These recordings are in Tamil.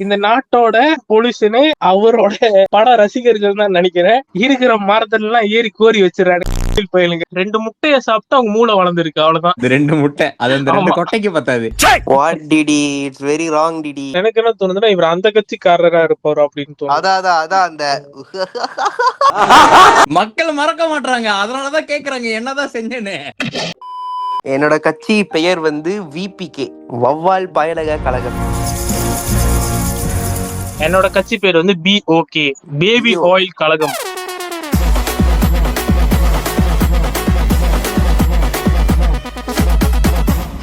இந்த நாட்டோட பொலிஷனே அவரோட பட ரசிகர்கள் தான் நினைக்கிறேன். இருக்கிற மரத்துல எல்லாம் ஏறி கோரி வச்சிடறாங்க. பயிலுங்க 2 முட்டைய சாப்பிட்டு அவங்க மூளை வளர்ந்துருக்கு, அவ்வளவுதான். 2 முட்டை அது அந்த 2 கொட்டைக்கு பத்தாது. What DD, it's very wrong DD. எனக்கு என்ன தோணுதுன்னா இவர் அந்த கட்சிக்காரரா இருப்பாரு அப்படின்னு தோணுது. அதான் அந்த மக்கள் மறக்க மாட்டாங்க, அதனாலதான் கேக்குறாங்க என்னதான் செஞ்சேன்னு. என்னோட கட்சி பெயர் வந்து விபிகே, வவ்வால் பயலக கழகம். என்னோட கட்சி பேர் வந்து BOK, பேபி ஆயில் கழகம்.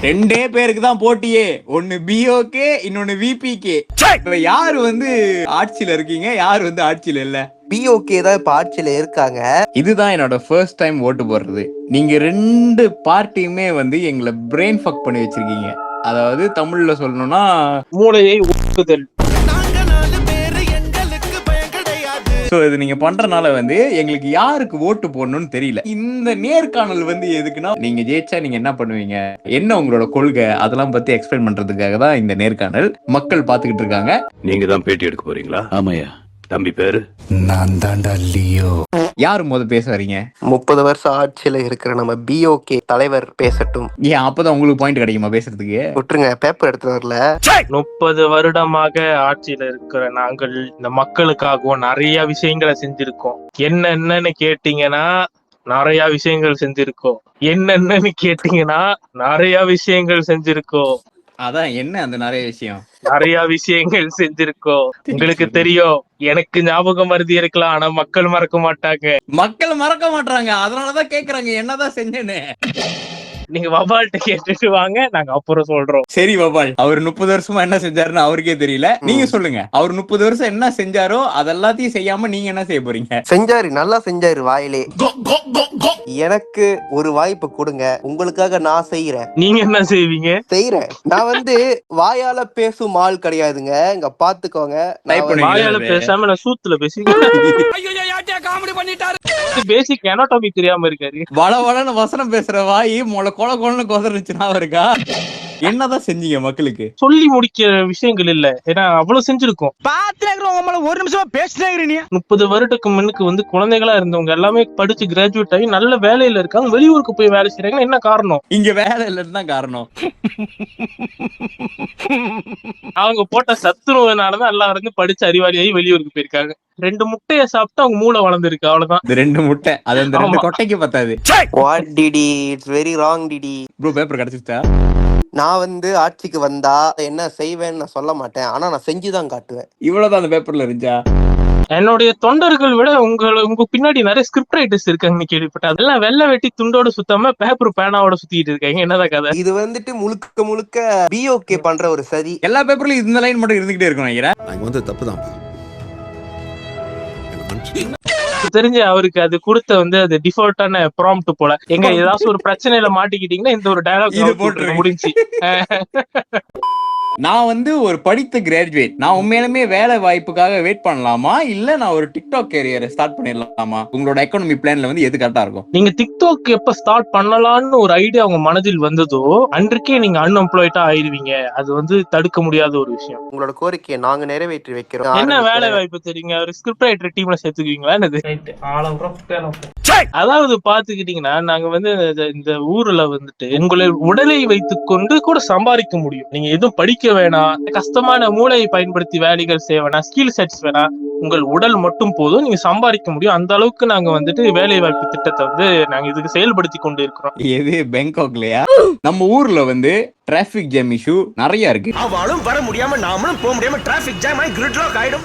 ரெண்டே பேருக்கு தான் போட்டியே, ஒன்னு BOK இன்னொன்னு VPK. இப்ப யாரு வந்து ஆட்சியில இருக்கீங்க, யாரு வந்து ஆட்சியில இல்ல? BOK தான் இப்ப ஆட்சியில இருக்காங்க. இதுதான் என்னோட ஃபர்ஸ்ட் டைம் ஓட்டு போடுறது. நீங்க 2 பார்ட்டியுமே வந்து எங்களை பிரெயின் ஃபக் பண்ணி வச்சிருக்கீங்க. அதாவது தமிழ்ல சொல்லணும்னா மூளையை ஒப்புதல். சோ இது நீங்க பண்றனால வந்து எங்களுக்கு யாருக்கு ஓட்டு போடணும்னு தெரியல. இந்த நேர்காணல் வந்து எதுக்குன்னா, நீங்க ஜெயிச்சா நீங்க என்ன பண்ணுவீங்க, என்ன உங்களோட கொள்கை, அதெல்லாம் பத்தி எக்ஸ்பிளைன் பண்றதுக்காக தான் இந்த நேர்காணல். மக்கள் பாத்துக்கிட்டு இருக்காங்க. நீங்க தான் பேட்டி எடுக்க போறீங்களா? ஆமாயா. தம்பி பேரு? நான் தான்டா லியோ. யாரு பேச வரீங்க? 30 வருஷம் ஆட்சியில இருக்கிற நம்ம BOK தலைவர் பேசட்டும். ஏன் அப்பதான் உங்களுக்கு பாயிண்ட் கிடைக்குமா பேசுறதுக்கு? விட்டுருங்க, பேப்பர் எடுத்து வரல. 30 வருடமாக ஆட்சியில இருக்கிற நாங்கள் இந்த மக்களுக்காகவும் நிறைய விஷயங்களை செஞ்சிருக்கோம். என்னன்னு கேட்டீங்கன்னா நிறைய விஷயங்கள் செஞ்சிருக்கோம். என்னன்னு கேட்டீங்கன்னா நிறைய விஷயங்கள் செஞ்சிருக்கோம். அதான் என்ன அந்த நிறைய விஷயங்கள் செஞ்சிருக்கோம். உங்களுக்கு தெரியும், எனக்கு ஞாபகம் மருதி இருக்கலாம், ஆனா மக்கள் மறக்க மாட்டாங்க. அதனாலதான் கேக்குறாங்க என்னதான் செஞ்சேன்னு. நீங்க வவ்வால்கிட்ட கேட்டுட்டு வாங்க, நாங்க அப்புறம் சொல்றோம். சரி வவ்வால், அவர் 30 வருஷமா என்ன செஞ்சாருன்னு அவருக்கே தெரியல, நீங்க சொல்லுங்க. அவர் 30 வருஷம் என்ன செஞ்சாரோ அதெல்லாத்தையும் செய்யாம நீங்க என்ன செய்ய போறீங்க? செஞ்சாரு, நல்லா செஞ்சாரு. வாயிலே எனக்கு ஒரு வாய்ப்பு கொடுங்க, உங்களுக்காக நான் செய்யறேன். நீங்க என்ன செய்வீங்க? செய்யறேன். நான் வந்து வாயால பேசும் ஆள் கிடையாதுங்க, இங்க பாத்துக்கோங்க. வாயால பேசாம நான் சூத்துல பேசி பேசிக் அனாட்டமி தெரியாம இருக்காரு. வளவளன்னு வசனம் பேசுற வாய் மொள கொல கொலன்னு கொதறிச்சுனா இருக்கா? என்னதான் செஞ்சீங்க மக்களுக்கு? சொல்லி முடிக்கிற விஷயங்கள் இல்ல, ஏன்னா அவ்வளவு செஞ்சிருக்கோம். 1 நிமிஷமா பேசிட்டே இருக்கீங்க. 30 வருடத்துக்கு முன்னுக்கு வந்து குழந்தைகளா இருந்தவங்க எல்லாமே படிச்சு கிராஜுவேட் ஆகி நல்ல வேலையில இருக்காங்க. வெளியூருக்கு போய் வேலை செய்யறாங்க. என்ன காரணம்? இங்க வேலை இல்லைன்னு தான் காரணம். அவங்க போட்ட சத்துணவுனாலதான் எல்லாம் வந்து படிச்சு அறிவாளியாகி வெளியூருக்கு போயிருக்காங்க. 2 முட்டைய சாப்பிட்டு அவங்க மூளை வளர்ந்துருக்கு, அவ்வளவுதான். 2 முட்டை அது அந்த 2 கொட்டைக்கு பத்தாது. What DD, it's very wrong DD. Bro paper கிடைச்சிட்டா? நான் வந்து ஆட்சிக்கு வந்தா என்ன செய்வேன்னு நான் சொல்ல மாட்டேன், ஆனா நான் செஞ்சுதான் காட்டுவேன். இவ்வளவுதான் அந்த பேப்பர்ல இருந்துச்சா? என்னுடைய தொண்டர்கள் விட உங்க பின்னாடி நிறைய ஸ்கிரிப்ட் ரைட்டர்ஸ் இருக்காங்கன்னு கேள்விப்பட்டேன். அதெல்லாம் வெள்ளை வெட்டி துண்டோட சுத்தாம பேப்பர் பேனாவோட சுத்திட்டு இருக்காங்க. என்னதான் கதை? இது வந்துட்டு முழுக்க BOK பண்ற ஒரு சதி. எல்லா பேப்பர்லயும் இந்த லைன் மட்டும் இருந்துகிட்டே இருக்கும் நினைக்கிறேன். நாங்க வந்து தப்புதான். தெரிஞ்சு அவருக்கு அது கொடுத்த வந்து அது டிஃபால்ட்டான ப்ராம்ப்ட் போல. எங்க ஏதாச்சும் ஒரு பிரச்சனையில மாட்டிக்கிட்டீங்கன்னா இந்த ஒரு டயலாக் போட்டு முடிஞ்சு. நான் வந்து ஒரு படித்த கிராஜுவேட், நான் உண்மையிலுமே வேலை வாய்ப்புக்காக வெயிட் பண்ணலாமா, இல்ல நான் ஒரு டிக்டாக் கேரியரை ஸ்டார்ட் பண்ணிடலாமா? உங்களோட எக்கானமி பிளான்ல வந்து எது கரெக்டா இருக்கும்? நீங்க டிக்டாக் எப்ப ஸ்டார்ட் பண்ணலாம்னு ஒரு ஐடியா உங்க மனதில் வந்ததோ அன்றைக்கே நீங்க அன்எம்ப்ளாய்டா ஆயிருவீங்க. அது வந்து தடுக்க முடியாத ஒரு விஷயம். உங்களோட கோரிக்கையை நாங்க நிறைவேற்றி வைக்கிறோம். என்ன வேலை வாய்ப்பு தெரியுங்க? ஒரு ஸ்கிரிப்ட் ரைட்டர் டீம்ல சேர்த்துக்குவீங்களா? அதாவது பாத்துக்கிட்டீங்கன்னா நாங்க வந்து இந்த ஊர்ல வந்துட்டு உங்களை உடலை வைத்துக் கொண்டு கூட சம்பாதிக்க முடியும். நீங்க எதுவும் படிக்க வேணாம், கஷ்டமான மூளையை பயன்படுத்தி வேலைகள் செய்ய வேணாம், ஸ்கில் செட்ஸ் வேணாம், உங்கள் உடல் மட்டும் போதும், நீங்க சம்பாதிக்க முடியும். அந்த அளவுக்கு நாங்க வந்துட்டு வேலை வாய்ப்பு திட்டத்தை வந்து நாங்க இதுக்கு செயல்படுத்தி கொண்டு இருக்கிறோம். எது பேங்காக்லயா? நம்ம ஊர்ல வந்து டிராபிக் ஜாம் இஷ்யூ நிறைய இருக்கு. அவளும் வர முடியாம நாமளும் போக முடியாம டிராபிக் ஜாம் ஆகி கிரிட்லாக் ஆயிடும்.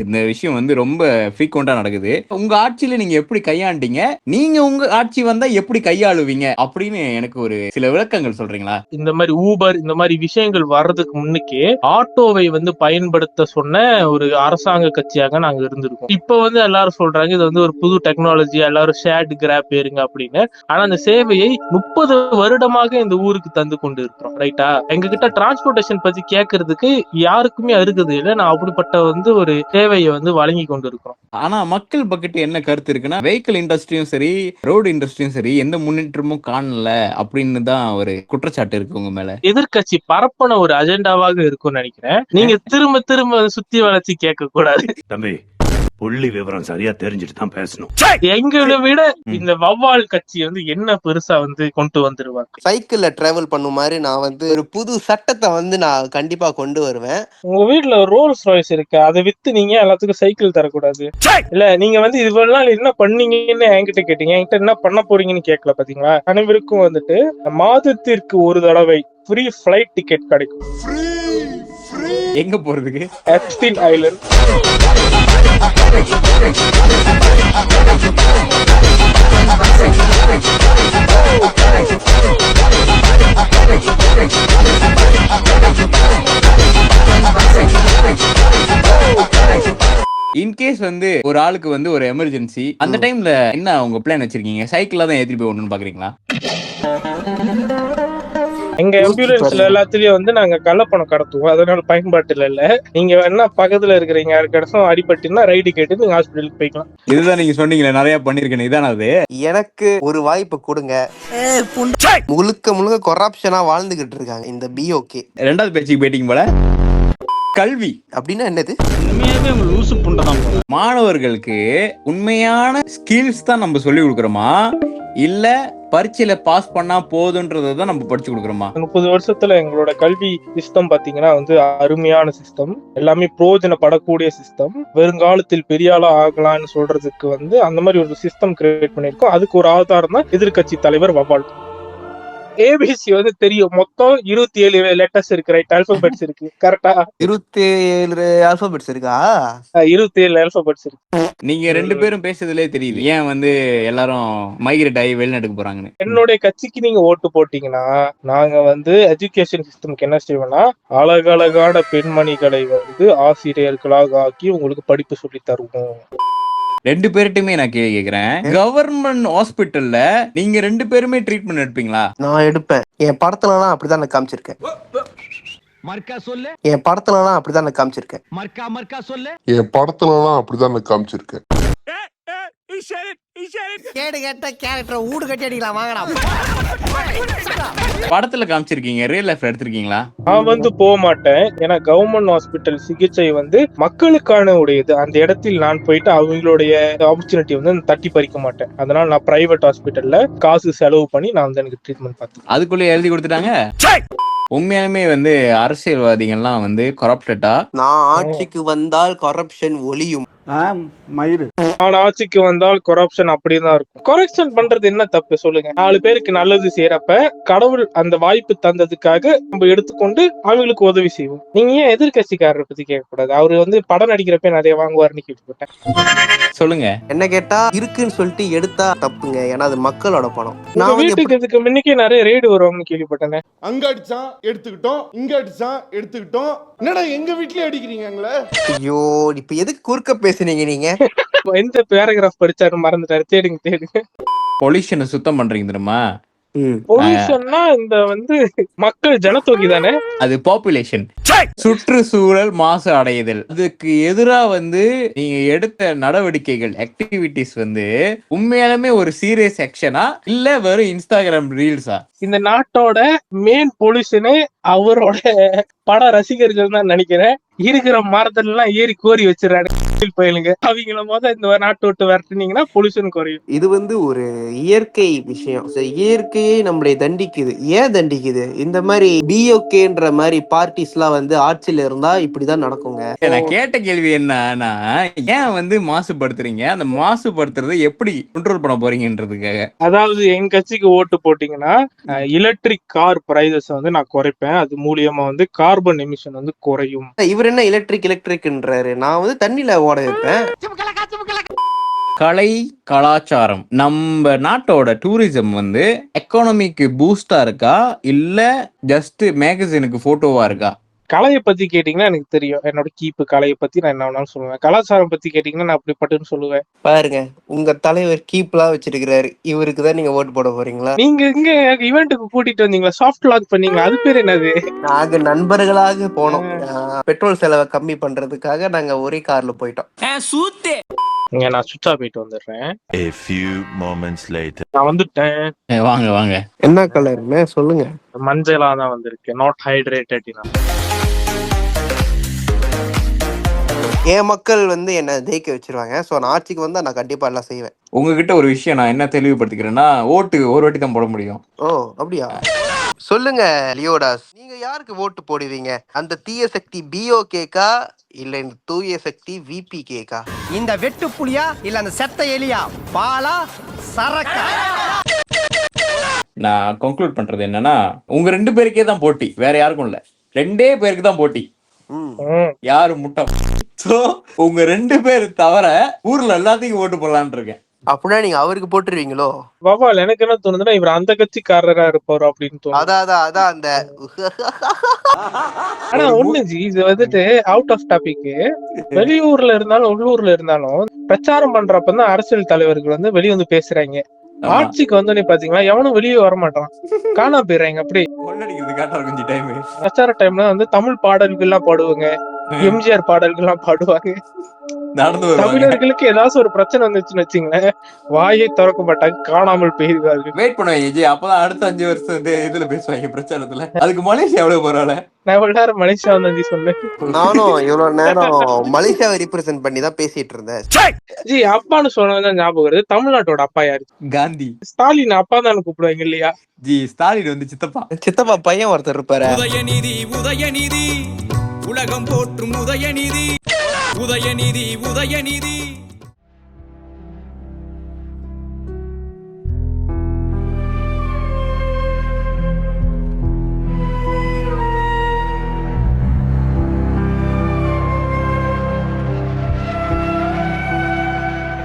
இந்த விஷயம் வந்து ரொம்ப ஃப்ரீக்வெண்டா நடக்குது. உங்க ஆட்சியில நீங்க எப்படி கையாண்டீங்க, நீங்க உங்க ஆட்சி வந்தா எப்படி கையாளுவீங்க அப்படின்னு எனக்கு ஒரு சில விளக்கங்கள் சொல்றீங்களா? இந்த மாதிரி ஊபர் இந்த மாதிரி விஷயங்கள் வர்றதுக்கு முன்னுக்கே ஆட்டோவை வந்து பயன்படுத்த சொன்ன ஒரு அரசாங்க கட்சியாக நாங்க இருந்திருக்கோம். இப்ப வந்து எல்லாரும் சொல்றாங்க இது வந்து ஒரு புது டெக்னாலஜி, எல்லாரும் ஷேர்ட் கிராப் ஏறுங்க அப்படின்னு. ஆனா அந்த சேவையை 30 வருடமாக இந்த ஊருக்கு தந்து கொண்டு இருக்கிறோம். ரைட்டா? எங்க கிட்ட டிரான்ஸ்போர்டேஷன் பத்தி கேட்கறதுக்கு யாருக்குமே அருகது இல்லை. நான் அப்படிப்பட்ட வந்து ஒரு சேவையை வந்து வழங்கி கொண்டு இருக்கிறோம். ஆனா மக்கள் பக்கத்து என்ன கருத்து இருக்குன்னா, வெஹிக்கிள் இண்டஸ்ட்ரியும் சரி, ரோடு இண்டஸ்ட்ரியும் சரி, எந்த முன்னேற்றமும் காணல அப்படின்னு தான் ஒரு குற்றச்சாட்டு இருக்கு உங்க மேல. எதிர்கட்சி பரப்பன ஒரு அஜெண்டாவாக இருக்கும்னு நினைக்கிறேன். நீங்க திரும்ப திரும்ப சுத்தி வளைச்சு கேட்க கூடாது. தம்பி, புள்ளி விவரம் சரியா தெரிஞ்சுட்டு தான் பேசணும். எங்களை விட இந்த வவ்வால் கட்சி வந்து என்ன பெருசா வந்து கொண்டு வந்துருவாங்க. சைக்கிள்ல டிராவல் பண்ணும் மாதிரி நான் வந்து ஒரு புது சட்டத்தை வந்து நான் கண்டிப்பா கொண்டு வருவேன். உங்க வீட்டுல ரோல்ஸ் ராய்ஸ் இருக்கு, அதை வித்து நீங்க எல்லாத்துக்கும் சைக்கிள் தரக்கூடாது. இல்ல நீங்க வந்து இவ்வளவு நாள் என்ன பண்ணீங்கன்னு என்கிட்ட கேட்டீங்க, என்கிட்ட என்ன பண்ண போறீங்கன்னு கேட்கல. பாத்தீங்களா? அனைவருக்கும் வந்துட்டு மாதத்திற்கு ஒரு தடவை ஃப்ரீ ஃபிளைட் டிக்கெட் கிடைக்கும். எங்க போறதுக்கு? Epstein Island. இன்கேஸ் வந்து ஒரு ஆளுக்கு வந்து ஒரு எமர்ஜென்சி, அந்த டைம்ல என்ன உங்க பிளான் வச்சிருக்கீங்க? சைக்கிள்ல தான் ஏத்தி போய் ஒண்ணுன்னு பாக்குறீங்களா? எங்க ஆம்புலன்ஸ்ல எல்லாத்துலயும் வந்து நாங்க கள்ளப்பணம் கடத்துவோம், அதனால பயன்பாட்டுல இல்ல. நீங்க வேணா பக்கத்துல இருக்கிறீங்க யாருக்கடைசும் அடிபட்டுன்னா ரைடு கேட்டு நீங்க ஹாஸ்பிட்டலுக்கு போய்க்கலாம். இதுதான் நீங்க சொன்னீங்களே நிறைய பண்ணிருக்கேன், இதான அது? எனக்கு ஒரு வாய்ப்பு கொடுங்க. முழுக்க முழுக்க கொரப்ஷனா வாழ்ந்துகிட்டு இருக்காங்க இந்த பிஓகே. ரெண்டாவது பேச்சுக்கு போயிட்டீங்க போல. கல்வி அப்படின்னா என்னது? மாணவர்களுக்கு உண்மையான ஸ்கில்ஸ் தான் நம்ம சொல்லி கொடுக்கறோமா, இல்ல பரீட்சையில பாஸ் பண்ணா போதுன்றதான் நம்ம படிச்சு கொடுக்கறோமா? 30 வருஷத்துல எங்களோட கல்வி சிஸ்டம் பாத்தீங்கன்னா வந்து அருமையான சிஸ்டம், எல்லாமே பிரயோஜனப்படக்கூடிய சிஸ்டம். வருங்காலத்தில் பெரிய ஆளா ஆகலாம்னு சொல்றதுக்கு வந்து அந்த மாதிரி ஒரு சிஸ்டம் கிரியேட் பண்ணிருக்கோம். அதுக்கு ஒரு ஆதாரம் தான் எதிர்கட்சி தலைவர் வவ்வால். ஏபிசி வந்து தெரியும், மொத்தம் 27 லெட்டர்ஸ் இருக்கு, ரைட்? ஆல்பபெட்ஸ் இருக்கு, கரெக்டா? 27 ஆல்பபெட்ஸ் இருக்கா? 27 ஆல்பபெட்ஸ் இருக்கு. நீங்க ரெண்டு பேரும் பேசுறதுலே தெரியுது ஏன் வந்து எல்லாரும் மைக்ரேட் ஆகி வெளிநாட்டுக்கு போறாங்கன்னு. என்னுடைய கட்சிக்கு நீங்க ஓட்டு போட்டீங்கன்னா நாங்க வந்து எஜுகேஷன் சிஸ்டம்க்கு என்ன செய்வோம்னா, அழகழகான பெண்மணிகளை வந்து ஆசிரியர்களாக ஆக்கி உங்களுக்கு படிப்பு சொல்லி தருவோம். ரெண்டு பேர்ட்டுமே நான் கேள்வி கேக்குறேன், கவர்மெண்ட் ஹாஸ்பிட்டல்ல நீங்க ரெண்டு பேருமே ட்ரீட்மெண்ட் எடுப்பீங்களா? நான் எடுப்பேன். என் படத்துலலாம் அப்படிதான் நான் காமிச்சிருக்கேன். என் படத்துலலாம் அப்படிதான் நான் காமிச்சிருக்கேன். என் படத்துலலாம் அப்படிதான் நான் காமிச்சிருக்கேன். கேடு கேட்ட கேரக்டர் ஊடு கட்டி அடிக்கலாம் வாங்கடா. படத்துல காமிச்சிருக்கீங்க, ரியல் லைஃப்ல எடுத்திருக்கீங்களா? நான் வந்து போக மாட்டேன், ஏன்னா கவர்மெண்ட் ஹாஸ்பிட்டல் சிகிச்சை வந்து மக்களுக்கான உடையது. அந்த இடத்தில் நான் போயிட்டு அவங்களுடைய ஆப்பர்ச்சுனிட்டி வந்து தட்டி பறிக்க மாட்டேன். அதனால நான் பிரைவேட் ஹாஸ்பிட்டல்ல காசு செலவு பண்ணி நான் வந்து எனக்கு ட்ரீட்மெண்ட் பார்த்தேன். அதுக்குள்ளே எழுதி கொடுத்துட்டாங்க. உண்மையாலுமே வந்து அரசியல்வாதிகள்லாம் வந்து கரப்டடா? நான் ஆட்சிக்கு வந்தால் கரப்ஷன் ஒளியும். நான் ஆட்சிக்கு வந்தால் கரப்ஷன் அப்படிதான் இருக்கும். கரெக்ஷன் பண்றது என்ன தப்பு சொல்லுங்க? 4 பேருக்கு நல்லது செய்யறப்ப கடவுள் அந்த வாய்ப்பு தந்ததுக்காக நம்ம எடுத்துக்கொண்டு அவங்களுக்கு உதவி செய்வோம். நீங்க ஏன் எதிர்கட்சிக்காரரை பத்தி கேட்க கூடாது? அவரு வந்து படம் நடிக்கிறப்ப நிறைய வாங்குவாருன்னு கேட்டுப்பட்டேன். சொல்லுங்க. என்ன கேட்டா இருக்குன்னு சொல்லிட்டு எடுத்தா தப்புங்க, ஏன்னா அது மக்களோட பணம். நான் வீட்டுக்கு இதுக்கு முன்னுக்கே நிறைய ரெய்டு வருவாங்கன்னு கேள்விப்பட்டேன். அங்க அடிச்சான் எடுத்துக்கிட்டோம், இங்க அடிச்சான் எடுத்துக்கிட்டோம். என்னடா எங்க வீட்லயே அடிக்கிறீங்களே? ஐயோ, இப்ப எதுக்கு குறுக்க பேசுனீங்க நீங்க? எந்த பேராகிராஃப் படிச்சாரு மறந்துட்டாரு, தேடுங்க. பொல்யூஷனை சுத்தம் பண்றீங்க தெரியுமா? பொல்யூஷன்னா இந்த வந்து மக்கள் ஜனத்தொகை தானே, அது பாப்புலேஷன். சுற்றுச்சூழல் மாசு அடையுதல், அதுக்கு எதிரா வந்து நீங்க எடுத்த நடவடிக்கைகள் ஆக்டிவிட்டிஸ் வந்து உண்மையாலுமே ஒரு சீரியஸ் ஆக்ஷனா இல்ல வெறும் இன்ஸ்டாகிராம் ரீல்ஸா? இந்த நாட்டோட மெயின் பொல்யூஷனே அவரோட பட ரசிகர்கள் தான் நினைக்கிறேன். இருக்கிற மரத்துல எல்லாம் ஏறி கோரி வச்சிடறாங்க பயிலுங்க. அவங்கள இந்த நாட்டை விட்டு விரட்டினீங்கன்னா பொல்யூஷன் குறையும். இது வந்து ஒரு இயற்கை விஷயம். இயற்கையை நம்மளை தண்டிக்குது. ஏன் தண்டிக்குது? இந்த மாதிரி பிஓகேன்ற மாதிரி பார்ட்டிஸ் எல்லாம் வந்து ஆட்சியில இருந்தா இப்படிதான் நடக்குங்க. நான் கேட்ட கேள்வி என்னன்னா, ஏன் வந்து மாசுபடுத்துறீங்க? அந்த மாசுபடுத்துறதை எப்படி கண்ட்ரோல் பண்ண போறீங்கன்றதுக்காக. அதாவது எங்க கட்சிக்கு ஓட்டு போட்டீங்கன்னா எலக்ட்ரிக் கார் பிரைசஸ் வந்து நான் குறைப்பேன். அது மூலியமா வந்து கார்பன் எமிஷன் வந்து குறையும். இவர் என்ன எலக்ட்ரிக்ன்றாரு? நான் வந்து தண்ணியில ஓட வைப்பேன். கலை கலாச்சாரம் நம்ம நாட்டோட டூரிசம் வந்து எக்கானமிக்கு பூஸ்டா இருக்கா இல்ல ஜஸ்ட் மேகசினுக்கு போட்டோவா இருக்கா? கலையை பத்தி கேட்டீங்கன்னா எனக்கு தெரியும். என்னோட கீப்பு கலையை பத்தி நான் என்ன வேணாலும் சொல்லுவேன். கலாச்சாரம் பத்தி கேட்டீங்கன்னா நான் அப்படிப்பட்டன்னு சொல்லுவேன். பாருங்க, உங்க தலைவர் கீப்லாம் வச்சிருக்கிறாரு, இவருக்கு தான் நீங்க ஓட்டு போட போறீங்களா? நீங்க இங்க ஈவெண்ட்டுக்கு கூட்டிட்டு வந்தீங்களா, சாஃப்ட் லாக் பண்ணீங்க, அது பேர் என்னது? நாங்க நண்பர்களாக போனோம். பெட்ரோல் செலவை கம்மி பண்றதுக்காக நாங்க ஒரே கார்ல போயிட்டோம். இங்க நான் சுவிட்ச் ஆஃப் போயிட்டு வந்துடுறேன். A few moments later. நான் வந்துட்டேன். வாங்க வாங்க. என்ன கலர்னு சொல்லுங்க. மஞ்சளா தான் வந்திருக்கு. Not hydrated. என் மக்கள் வந்து என்ன ஜெயிக்க வச்சிருவாங்க. சோ நான் ஆட்சிக்கு வந்தா நான் கண்டிப்பா எல்லாம் செய்வேன். உங்ககிட்ட ஒரு விஷயம் நான் என்ன தெளிவுபடுத்திக்கிறேன்னா, ஓட்டு ஒரு வாட்டி தான் போட முடியும். ஓ அப்படியா? சொல்லுங்க லியோடாஸ், நீங்க யாருக்கு ஓட்டு போடுவீங்க? அந்த தீய சக்தி பிஓகேக்கா இல்ல இந்த தூய சக்தி விபிகேக்கா? இந்த வெட்டு புலியா இல்ல அந்த செத்த எலியா, பாலா சரக்கா? நான் கன்க்ளூட் பண்றது என்னன்னா, உங்க 2 பேருக்கே தான் போட்டி, வேற யாருக்கும் இல்ல. 2 பேருக்கு தான் போட்டி. யாரு முட்டை? சோ உங்க 2 பேர் தவிர ஊர்ல எல்லாத்தையும் ஓட்டு போடலான்னு இருக்கேன். அப்படின்னா நீங்க அவருக்கு போட்டுருவீங்களோ? பாபால் எனக்கு என்ன தோணுதுன்னா, இவர் அந்த கட்சிக்காரரா இருப்பாரு அப்படின்னு தோணுது. அதான் அந்த ஆனா ஒண்ணு ஜி, இது வந்துட்டு அவுட் ஆஃப் டாபிக். வெளியூர்ல இருந்தாலும் உள்ளூர்ல இருந்தாலும் பிரச்சாரம் பண்றப்பதான் அரசியல் தலைவர்கள் வந்து வெளியே வந்து பேசுறாங்க. ஆட்சிக்கு வந்தோடனே பாத்தீங்களா எவனும் வெளியே வர மாட்டான், காணா போயிடுறாங்க. அப்படி கொஞ்சம் டைம் பிரச்சார டைம்ல வந்து தமிழ் பாடல்கள் எல்லாம் பாடுவாங்க, எம்ஜிஆர் பாடல்கள் எல்லாம் பாடுவாங்க. நடந்து தமிழர்களுக்கு ஏதாச்சும் ஒரு பிரச்சனை வந்துச்சுன்னு வச்சுங்களேன், வாயை திறக்க மாட்டாங்க, காணாமல் போயிருக்காரு. வெயிட் பண்ணுவாங்க ஜி. அப்பதான் அடுத்த 5 வருஷம் வந்து இதுல பேசுவாங்க பிரச்சாரத்துல. அதுக்கு மலேசியா எவ்வளவு பரவாயில்ல. நான் இவ்வளவு நேரம் மலேசியா வந்து சொன்னேன். நானும் இவ்வளவு நேரம் மலேசியாவை ரிப்ரசென்ட் பண்ணி தான் பேசிட்டு இருந்தேன். ஜி அப்பான்னு சொன்னதான் ஞாபகம் வருது. தமிழ்நாட்டோட அப்பா யாரு? காந்தி. ஸ்டாலின் அப்பா தான் கூப்பிடுவாங்க இல்லையா? ஜி ஸ்டாலின் வந்து சித்தப்பா. சித்தப்பா பையன் ஒருத்தர் இருப்பாரு. உதயநிதி உதயநிதி உலகம் போற்றும் உதயநிதி உதயநிதி உதயநிதி.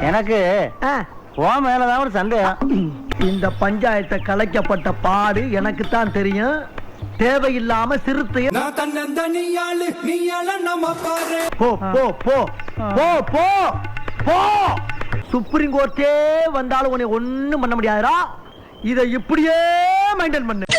எனக்கு உன் மேலதான் ஒரு சந்தேகம். இந்த பஞ்சாயத்தை கலைக்கப்பட்ட பாடு எனக்கு தான் தெரியும். தேவையில்லாம சிறுத்தைய போ போ போ போ போ போ. சுப்ரீம் கோர்ட்டே வந்தாலும் உன்னை ஒண்ணும் பண்ண முடியாதுடா. இதை இப்படியே மெயின்டைன் பண்ணு.